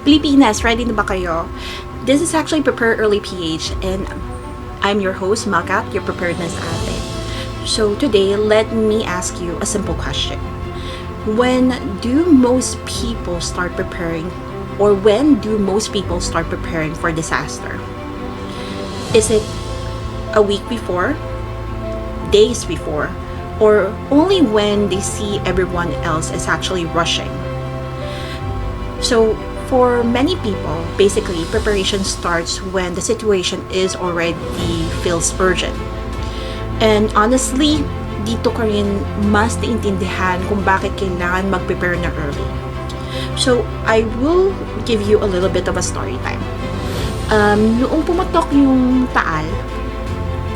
Pilipinas, ready na ba kayo? This is actually Prepare Early PH, and I'm your host, MelKat, your preparedness ate. So today, let me ask you a simple question. When do most people start preparing, or when do most people start preparing for disaster? Is it a week before, days before, or only when they see everyone else is actually rushing? So for many people, basically, preparation starts when the situation is already feels urgent. And honestly, dito ko rin mas naintindihan kung bakit kailangan mag-prepare na early. So, I will give you a little bit of a story time. Noong pumatok yung Taal,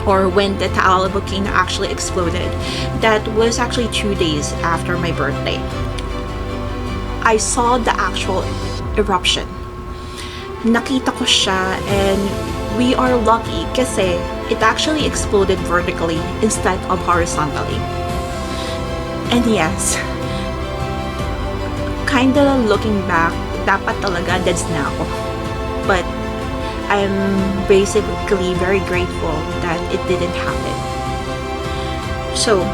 or when the Taal volcano actually exploded, that was actually 2 days after my birthday. I saw the actual eruption. Nakita ko siya, and we are lucky kasi it actually exploded vertically instead of horizontally. And yes, kinda looking back, dapat talaga deads na ako. But I'm basically very grateful that it didn't happen. So,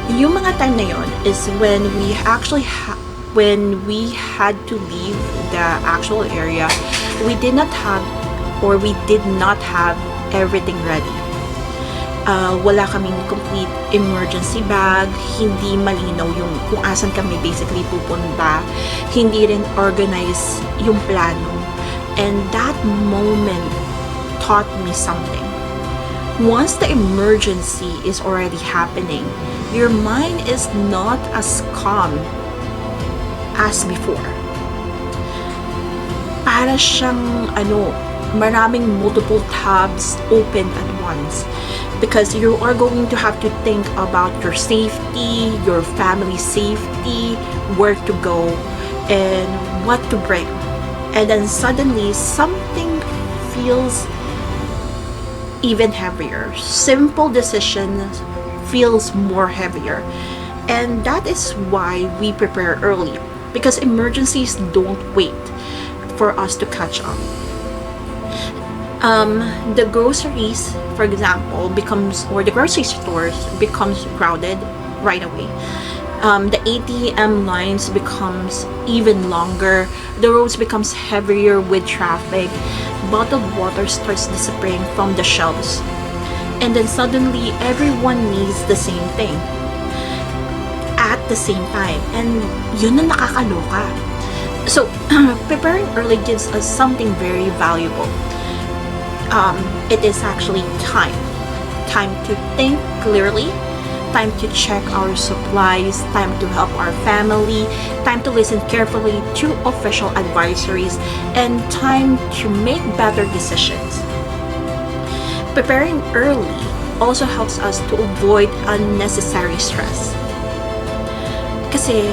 yung mga time na yon is when we actually when we had to leave the actual area. We did not have everything ready. Wala kaming complete emergency bag, hindi malinaw yung kung asan kami basically pupunta, hindi rin organized yung plano. And that moment taught me something. Once the emergency is already happening, your mind is not as calm as before. Para siyang maraming multiple tabs open at once, because you are going to have to think about your safety, your family's safety, where to go, and what to bring. And then suddenly something feels even heavier. Simple decisions feels more heavier. And that is why we prepare early, because emergencies don't wait for us to catch up. The groceries, for example, the grocery stores becomes crowded right away. The ATM lines becomes even longer. The roads becomes heavier with traffic. Bottled water starts disappearing from the shelves. And then suddenly, everyone needs the same thing at the same time. And yun na nakakaloka. So, preparing early gives us something very valuable. It is actually time. Time to think clearly, time to check our supplies, time to help our family, time to listen carefully to official advisories, and time to make better decisions. Preparing early also helps us to avoid unnecessary stress. Kasi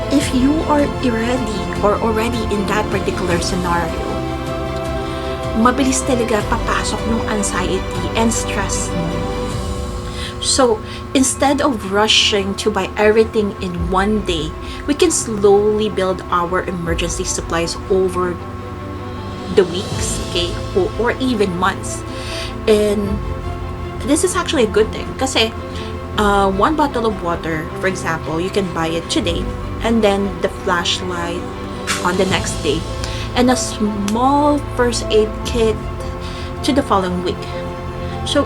if you are ready or already in that particular scenario, mabilis talaga papasok ng anxiety and stress mo. So, instead of rushing to buy everything in one day, we can slowly build our emergency supplies over the weeks, okay, or even months. And this is actually a good thing kasi one bottle of water, for example, you can buy it today, and then the flashlight on the next day, and a small first aid kit to the following week. So,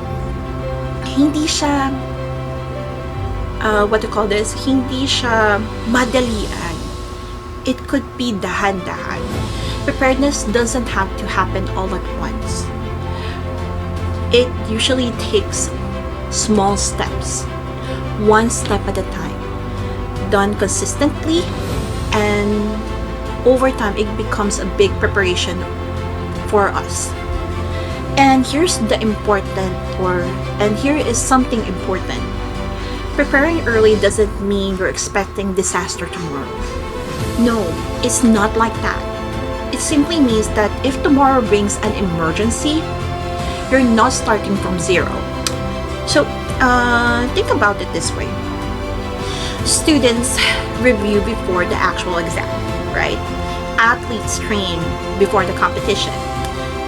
hindi siya hindi siya madalian. It could be dahan-dahan. Preparedness doesn't have to happen all at once. It usually takes small steps, one step at a time, done consistently, and over time it becomes a big preparation for us. And here is something important. Preparing early doesn't mean you're expecting disaster tomorrow. No, it's not like that. It simply means that if tomorrow brings an emergency, you're not starting from zero. So, think about it this way. Students review before the actual exam, right? Athletes train before the competition.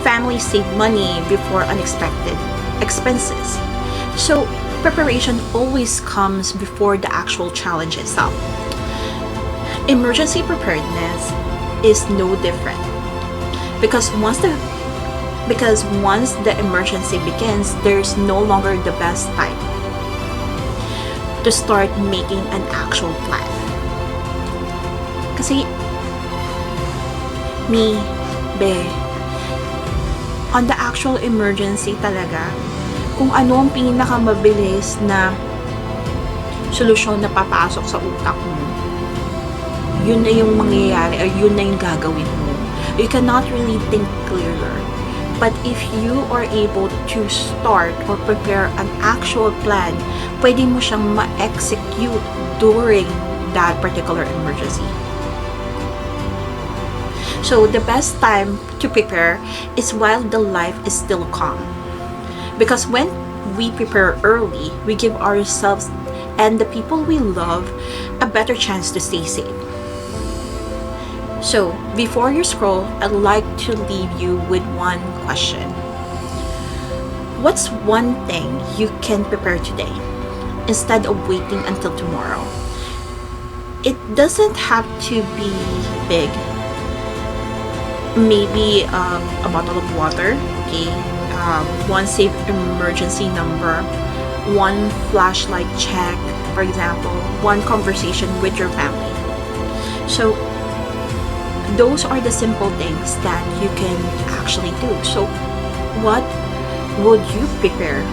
Families save money before unexpected expenses. So, preparation always comes before the actual challenge itself. Emergency preparedness is no different because once the emergency begins, there's no longer the best time to start making an actual plan. Kasi on the actual emergency talaga, kung ano ang pinakamabilis na solusyon na papasok sa utak mo, yun na yung mangyayari or yun na yung gagawin mo. You cannot really think clearer. But if you are able to start or prepare an actual plan, pwede mo siyang ma-execute during that particular emergency. So the best time to prepare is while the life is still calm. Because when we prepare early, we give ourselves and the people we love a better chance to stay safe. So, before you scroll, I'd like to leave you with one question. What's one thing you can prepare today instead of waiting until tomorrow? It doesn't have to be big. Maybe a bottle of water, okay? One safe emergency number, one flashlight check, for example, one conversation with your family. So, those are the simple things that you can actually do. So, what would you prepare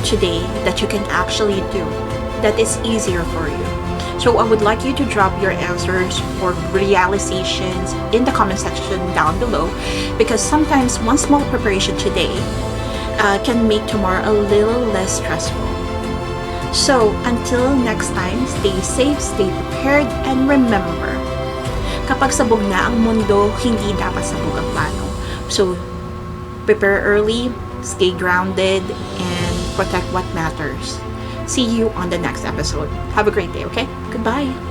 today that you can actually do that is easier for you? So, I would like you to drop your answers or realizations in the comment section down below, because sometimes one small preparation today can make tomorrow a little less stressful. So, until next time, stay safe, stay prepared, and remember, kapag sabog na ang mundo, hindi dapat sabog ang plano. So, prepare early, stay grounded, and protect what matters. See you on the next episode. Have a great day, okay? Goodbye!